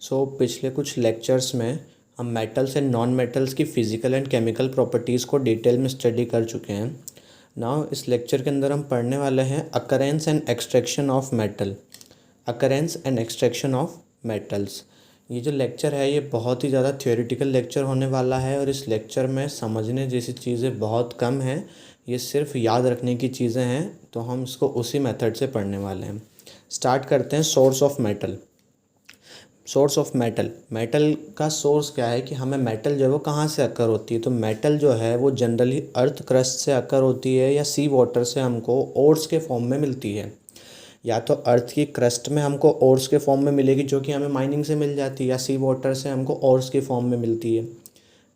पिछले कुछ लेक्चर्स में हम मेटल्स एंड नॉन मेटल्स की फ़िज़िकल एंड केमिकल प्रॉपर्टीज़ को डिटेल में स्टडी कर चुके हैं। नाउ इस लेक्चर के अंदर हम पढ़ने वाले हैं occurrence and extraction of metal. Occurrence and extraction of metals. ये जो लेक्चर है ये बहुत ही ज़्यादा थ्योरेटिकल लेक्चर होने वाला है और इस लेक्चर में समझने जैसी चीज़ें बहुत कम हैं। ये सिर्फ याद रखने की चीज़ें हैं, तो हम इसको उसी मेथड से पढ़ने वाले हैं। स्टार्ट करते हैं source of metal. Source of metal का सोर्स क्या है कि हमें मेटल जो है वो कहाँ से अकर होती है। तो मेटल जो है वो जनरली अर्थ क्रस्ट से अकर होती है या सी वाटर से हमको ओर्स के फॉर्म में मिलती है। या तो अर्थ की क्रस्ट में हमको ओर्स के फॉर्म में मिलेगी जो कि हमें माइनिंग से मिल जाती है, या सी वाटर से हमको ओर्स के फॉर्म में मिलती है।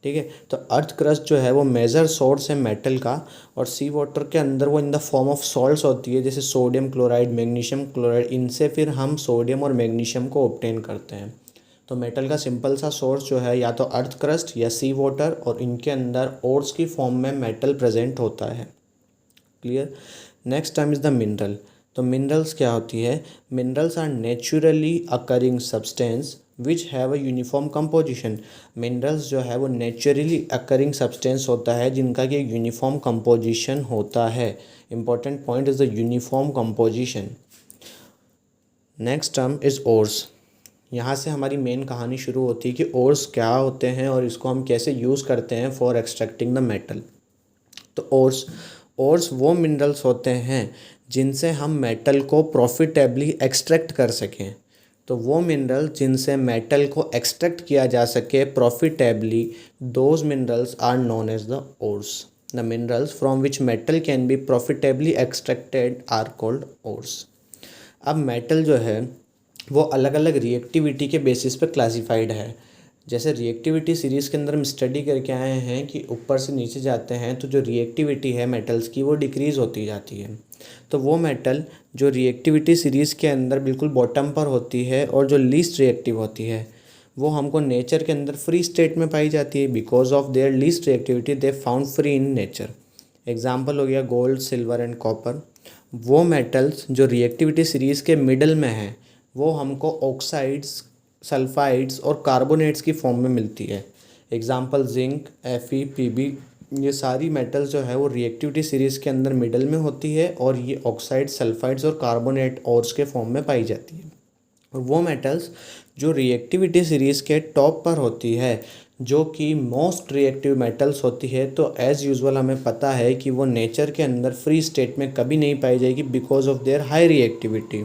ठीक है, तो अर्थ क्रस्ट जो है वो मेजर सोर्स है मेटल का, और सी वाटर के अंदर वो in the form of salts होती है, जैसे सोडियम क्लोराइड, मैग्नीशियम क्लोराइड। इनसे फिर हम सोडियम और मैग्नीशियम को ऑब्टेन करते हैं। तो मेटल का सिंपल सा सोर्स जो है या तो अर्थ क्रस्ट या सी वाटर, और इनके अंदर ओर्स की फॉर्म में मेटल प्रेजेंट होता है। Clear. Next term is the mineral. तो मिनरल्स क्या होती है? Minerals are naturally occurring substance which have a uniform composition. Minerals जो है वो नेचुरली अकरिंग सब्सटेंस होता है जिनका कि यूनिफॉर्म कंपोजिशन होता है। Important point is the uniform composition. Next term is ores. यहाँ से हमारी मेन कहानी शुरू होती है कि ओर्स क्या होते हैं और इसको हम कैसे यूज़ करते हैं फॉर एक्सट्रैक्टिंग द मेटल। तो ओर्स वो मिनरल्स होते हैं जिनसे हम मेटल को प्रॉफिटेबली एक्सट्रैक्ट कर सकें। तो वो मिनरल जिनसे मेटल को एक्सट्रैक्ट किया जा सके profitably, those minerals are known as the ores. The minerals from which metal can be profitably extracted are called ores. अब मेटल जो है वो अलग अलग रिएक्टिविटी के बेसिस पे क्लासिफाइड है। जैसे रिएक्टिविटी सीरीज़ के अंदर हम स्टडी करके आए हैं कि ऊपर से नीचे जाते हैं तो जो रिएक्टिविटी है मेटल्स की वो डिक्रीज़ होती जाती है। तो वो मेटल जो रिएक्टिविटी सीरीज़ के अंदर बिल्कुल बॉटम पर होती है और जो लीस्ट रिएक्टिव होती है वो हमको नेचर के अंदर फ्री स्टेट में पाई जाती है। Because of their least reactivity they found free in nature. Example हो गया गोल्ड, सिल्वर एंड कॉपर। वो मेटल्स जो रिएक्टिविटी सीरीज़ के मिडल में हैं वो हमको ऑक्साइड्स, सल्फाइड्स और कार्बोनेट्स की फॉर्म में मिलती है। Example zinc, Fe, Pb। ये सारी मेटल्स जो है वो रिएक्टिविटी सीरीज़ के अंदर मिडल में होती है और ये ऑक्साइड, सल्फाइड्स और कार्बोनेट ओर्स के फॉर्म में पाई जाती है। और वो मेटल्स जो रिएक्टिविटी सीरीज़ के टॉप पर होती है जो कि मोस्ट रिएक्टिव मेटल्स होती है, तो एज़ यूजुअल हमें पता है कि वो नेचर के अंदर फ्री स्टेट में कभी नहीं पाई जाएगी because of their high reactivity.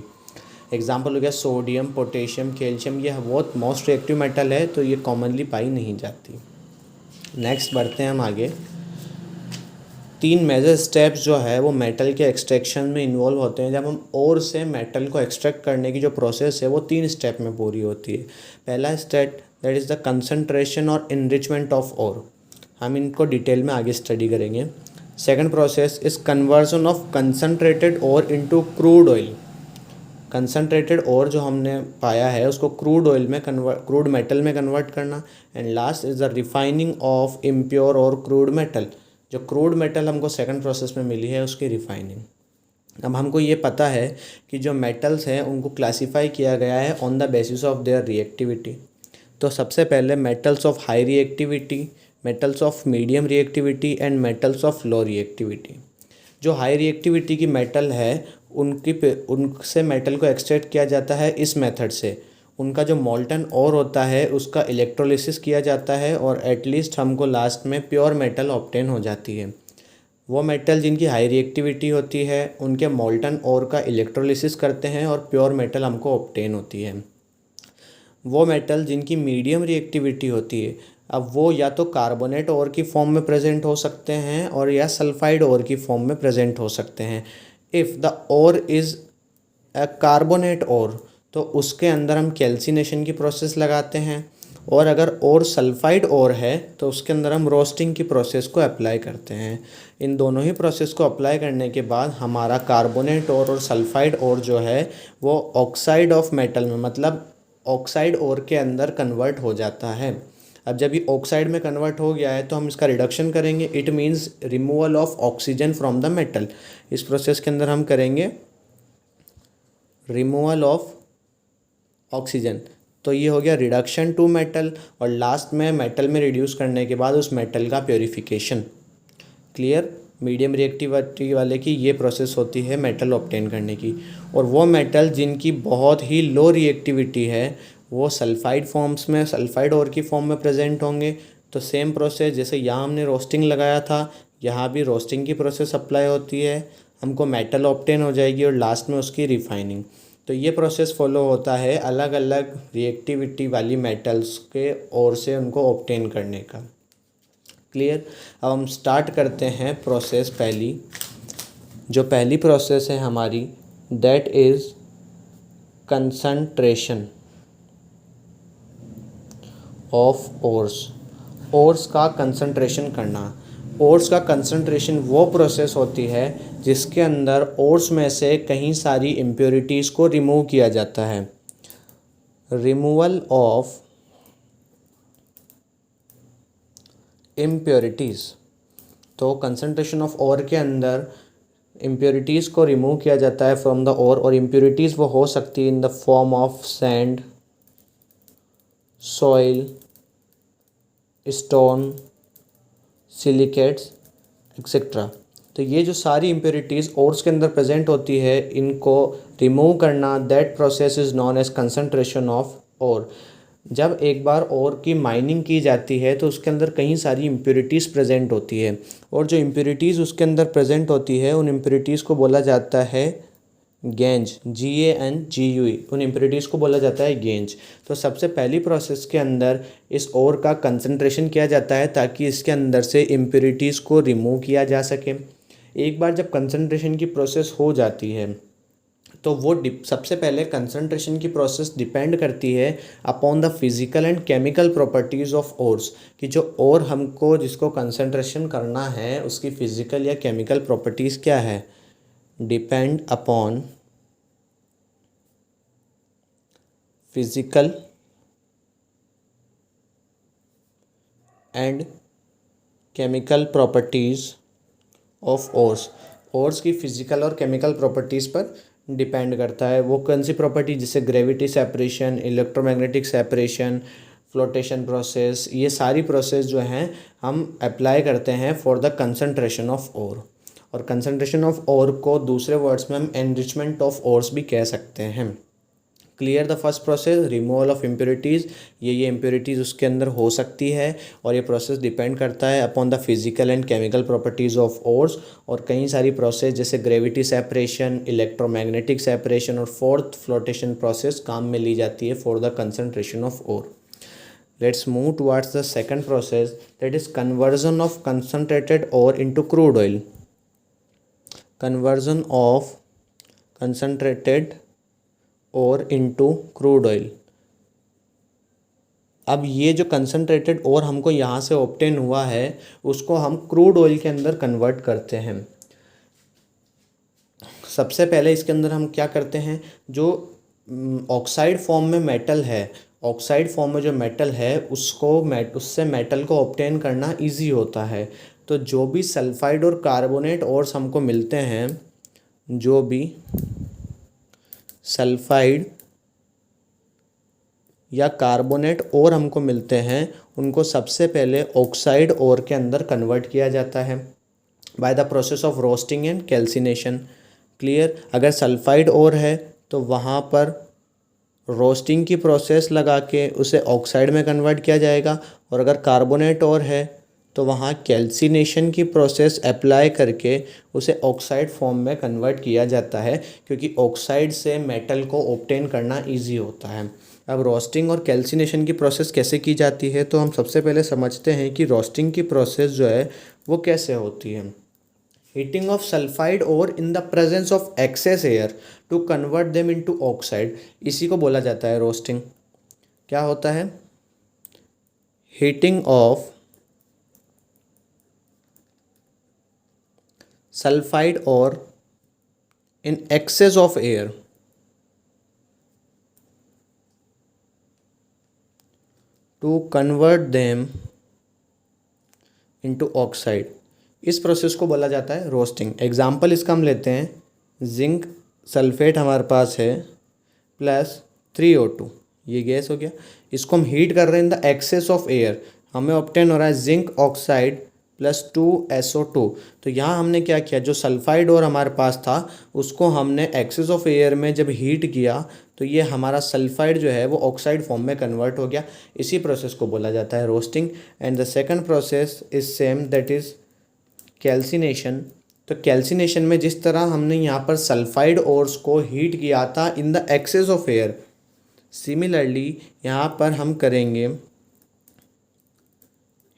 Example हो गया सोडियम, पोटेशियम, कैल्शियम। ये बहुत मोस्ट रिएक्टिव मेटल है तो ये कॉमनली पाई नहीं जाती। नेक्स्ट बढ़ते हैं हम आगे। 3 मेजर स्टेप्स जो है वो मेटल के एक्सट्रैक्शन में इन्वॉल्व होते हैं। जब हम ओर से मेटल को एक्सट्रैक्ट करने की जो प्रोसेस है वो 3 स्टेप में पूरी होती है। पहला step that is the concentration और इनरिचमेंट ऑफ ओर। हम इनको डिटेल में आगे स्टडी करेंगे। Second process is conversion of concentrated ore into crude oil. Concentrated ore जो हमने पाया है उसको क्रूड मेटल में कन्वर्ट करना। And last is the refining of impure or crude metal. जो क्रूड मेटल हमको सेकंड प्रोसेस में मिली है उसकी रिफाइनिंग। अब हमको ये पता है कि जो मेटल्स हैं उनको क्लासीफाई किया गया है on the basis of their reactivity. तो सबसे पहले metals of high reactivity, metals of medium reactivity and metals of low reactivity. जो हाई रिएक्टिविटी की मेटल है उनसे मेटल को एक्सट्रैक्ट किया जाता है इस मेथड से। उनका जो मोल्टन ओर होता है उसका इलेक्ट्रोलिसिस किया जाता है और एटलीस्ट हमको लास्ट में प्योर मेटल ऑब्टेन हो जाती है। वो मेटल जिनकी हाई रिएक्टिविटी होती है उनके मोल्टन ओर का इलेक्ट्रोलिसिस करते हैं और प्योर मेटल हमको ऑब्टेन होती है। वो मेटल जिनकी मीडियम रिएक्टिविटी होती है, अब वो या तो कार्बोनेट ओर की फॉर्म में प्रेजेंट हो सकते हैं और या सल्फाइड ओर की फॉर्म में प्रेजेंट हो सकते हैं। If the ore is a carbonate ore तो उसके अंदर हम कैल्सिनेशन की प्रोसेस लगाते हैं, और अगर ओर सल्फाइड ओर है तो उसके अंदर हम रोस्टिंग की प्रोसेस को अप्लाई करते हैं। इन दोनों ही प्रोसेस को अप्लाई करने के बाद हमारा कार्बोनेट ओर और सल्फाइड ओर जो है वो ऑक्साइड ऑफ मेटल में, मतलब ऑक्साइड ओर के अंदर कन्वर्ट हो जाता है। अब जब ये ऑक्साइड में कन्वर्ट हो गया है तो हम इसका रिडक्शन करेंगे। It means removal of oxygen from the metal. इस प्रोसेस के अंदर हम करेंगे रिमूवल ऑफ ऑक्सीजन। तो ये हो गया रिडक्शन टू मेटल, और लास्ट में मेटल में रिड्यूस करने के बाद उस मेटल का प्योरीफिकेशन। क्लियर। मीडियम रिएक्टिविटी वाले की ये प्रोसेस होती है मेटल ऑब्टेन करने की। और वो मेटल जिनकी बहुत ही लो रिएक्टिविटी है वो सल्फाइड फॉर्म्स में, सल्फाइड ओर की फॉर्म में प्रेजेंट होंगे। तो सेम प्रोसेस जैसे यहाँ हमने रोस्टिंग लगाया था, यहाँ भी रोस्टिंग की प्रोसेस अप्लाई होती है, हमको मेटल ऑब्टेन हो जाएगी और लास्ट में उसकी रिफाइनिंग। तो ये प्रोसेस फॉलो होता है अलग अलग रिएक्टिविटी वाली मेटल्स के ओर से उनको ऑब्टेन करने का। क्लियर। अब हम स्टार्ट करते हैं प्रोसेस पहली। जो पहली प्रोसेस है हमारी that is concentration of ores. Ores का कंसंट्रेशन करना। ओर्स का कंसंट्रेशन वो प्रोसेस होती है जिसके अंदर ओर्स में से कहीं सारी इम्प्योरिटीज़ को रिमूव किया जाता है। Removal of impurities. तो कंसंट्रेशन ऑफ ओर के अंदर इम्प्योरिटीज़ को रिमूव किया जाता है फ्रॉम द ओर, और इम्प्योरिटीज़ वो हो सकती है in the form of sand, soil, stone, silicates etcetera. तो ये जो सारी इम्प्योरिटीज़ ओर्स के अंदर प्रेजेंट होती है इनको रिमूव करना, that process is known as concentration of ore. जब एक बार ओर की माइनिंग की जाती है तो उसके अंदर कई सारी इम्प्योरिटीज़ प्रेजेंट होती है, और जो इम्प्योरिटीज़ उसके अंदर प्रेजेंट होती है उन इम्प्योरिटीज़ को बोला जाता है गेंज, GANGUE। उन इम्प्योरिटीज़ को बोला जाता है गेंज। तो सबसे पहली प्रोसेस के अंदर इस ओर का कंसंट्रेशन किया जाता है ताकि इसके अंदर से इम्प्योरिटीज़ को रिमूव किया जा सके। एक बार जब कंसंट्रेशन की प्रोसेस हो जाती है तो वो सबसे पहले कंसंट्रेशन की प्रोसेस डिपेंड करती है upon the physical and chemical properties of ores, कि जो ओर हमको जिसको कंसंट्रेशन करना है उसकी फ़िज़िकल या केमिकल प्रॉपर्टीज़ क्या है। Depend upon physical and chemical properties of ores. Ores की फ़िज़िकल और केमिकल प्रॉपर्टीज़ पर डिपेंड करता है। वो कौन सी प्रॉपर्टी, जैसे gravity separation, electromagnetic separation, flotation process, ये सारी प्रोसेस जो हैं हम अप्लाई करते हैं for the concentration of ore. और कंसंट्रेशन ऑफ ओर को दूसरे वर्ड्स में हम एनरिचमेंट ऑफ ओर्स भी कह सकते हैं। Clear. The first process removal of impurities. ये इम्प्योरिटीज़ उसके अंदर हो सकती है और ये प्रोसेस डिपेंड करता है upon the physical and chemical properties of ores. और कई सारी प्रोसेस जैसे ग्रेविटी सेपरेशन, इलेक्ट्रोमैग्नेटिक सेपरेशन और फोर्थ फ्लोटेशन प्रोसेस काम में ली जाती है for the concentration of ore. Let's move towards the second process, that is conversion of concentrated ore into crude oil. Conversion of concentrated ore into crude oil. अब ये जो concentrated ore हमको यहाँ से ऑब्टेन हुआ है उसको हम क्रूड ऑयल के अंदर कन्वर्ट करते हैं। सबसे पहले इसके अंदर हम क्या करते हैं, जो ऑक्साइड फॉर्म में मेटल है, ऑक्साइड फॉर्म में जो मेटल है उससे मेटल को ऑब्टेन करना इजी होता है। तो जो भी सल्फाइड और कार्बोनेट ओर्स हमको मिलते हैं, जो भी सल्फाइड या कार्बोनेट ओर हमको मिलते हैं उनको सबसे पहले ऑक्साइड ओर के अंदर कन्वर्ट किया जाता है by the process of roasting and calcination. Clear. अगर सल्फाइड ओर है तो वहाँ पर रोस्टिंग की प्रोसेस लगा के उसे ऑक्साइड में कन्वर्ट किया जाएगा, और अगर कार्बोनेट ओर है तो वहाँ कैल्सिनेशन की प्रोसेस अप्लाई करके उसे ऑक्साइड फॉर्म में कन्वर्ट किया जाता है, क्योंकि ऑक्साइड से मेटल को ऑब्टेन करना इजी होता है। अब रोस्टिंग और कैल्सिनेशन की प्रोसेस कैसे की जाती है, तो हम सबसे पहले समझते हैं कि रोस्टिंग की प्रोसेस जो है वो कैसे होती है। Heating of sulphide ore in the presence of excess air to convert them into oxide, इसी को बोला जाता है रोस्टिंग। क्या होता है, heating of sulphide ore in excess of air to convert them into oxide, इस प्रोसेस को बोला जाता है रोस्टिंग। एग्जाम्पल इसका हम लेते हैं, जिंक सल्फेट हमारे पास है प्लस 3O2, ये गैस हो गया, इसको हम हीट कर रहे हैं in the excess of air, हमें ऑब्टेन हो रहा है जिंक ऑक्साइड प्लस 2SO2। तो यहाँ हमने क्या किया, जो सल्फाइड और हमारे पास था उसको हमने एक्सेस ऑफ एयर में जब हीट किया तो ये हमारा सल्फाइड जो है वो ऑक्साइड फॉर्म में कन्वर्ट हो गया। इसी प्रोसेस को बोला जाता है roasting. And the second process is same, that is calcination. तो कैल्सिनेशन में जिस तरह हमने यहाँ पर सल्फाइड ओर्स को हीट किया था in the excess of air, similarly यहाँ पर हम करेंगे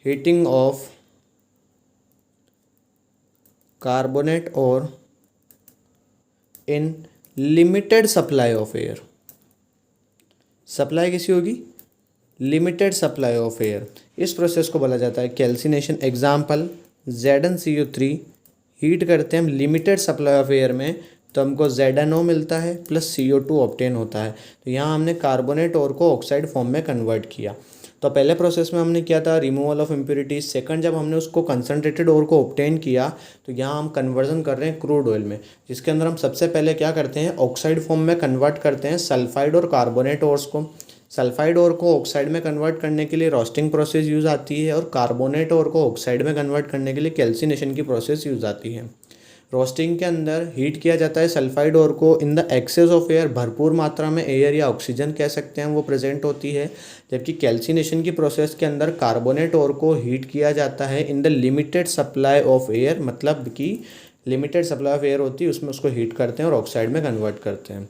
heating of carbonate ore in limited supply of air. Supply कैसी होगी, लिमिटेड सप्लाई ऑफ एयर। इस प्रोसेस को बोला जाता है कैल्सिनेशन। एग्जाम्पल ZnCO3 हीट करते हैं हम लिमिटेड सप्लाई ऑफ एयर में, तो हमको ZnO मिलता है प्लस CO2 ऑब्टेन होता है। तो यहाँ हमने कार्बोनेट और को ऑक्साइड फॉर्म में कन्वर्ट किया। तो पहले प्रोसेस में हमने किया था रिमूवल ऑफ इम्प्योरिटीज। सेकंड, जब हमने उसको कंसनट्रेटेड और को ऑब्टेन किया तो यहाँ हम कन्वर्जन कर रहे हैं क्रूड ऑयल में, जिसके अंदर हम सबसे पहले क्या करते हैं, ऑक्साइड फॉर्म में कन्वर्ट करते हैं सल्फाइड और कार्बोनेट ओर्स को। सल्फाइड और को ऑक्साइड में कन्वर्ट करने के लिए रोस्टिंग प्रोसेस यूज़ आती है, और कार्बोनेट और को ऑक्साइड में कन्वर्ट करने के लिए कैल्सिनेशन की प्रोसेस यूज़ आती है। रोस्टिंग के अंदर हीट किया जाता है सल्फाइड और को in the excess of air, भरपूर मात्रा में एयर या ऑक्सीजन कह सकते हैं वो प्रेजेंट होती है। जबकि कैल्सिनेशन की प्रोसेस के अंदर कार्बोनेट और को हीट किया जाता है in the limited supply of air, मतलब कि लिमिटेड सप्लाई ऑफ एयर होती है उसमें उसको हीट करते हैं और ऑक्साइड में कन्वर्ट करते हैं।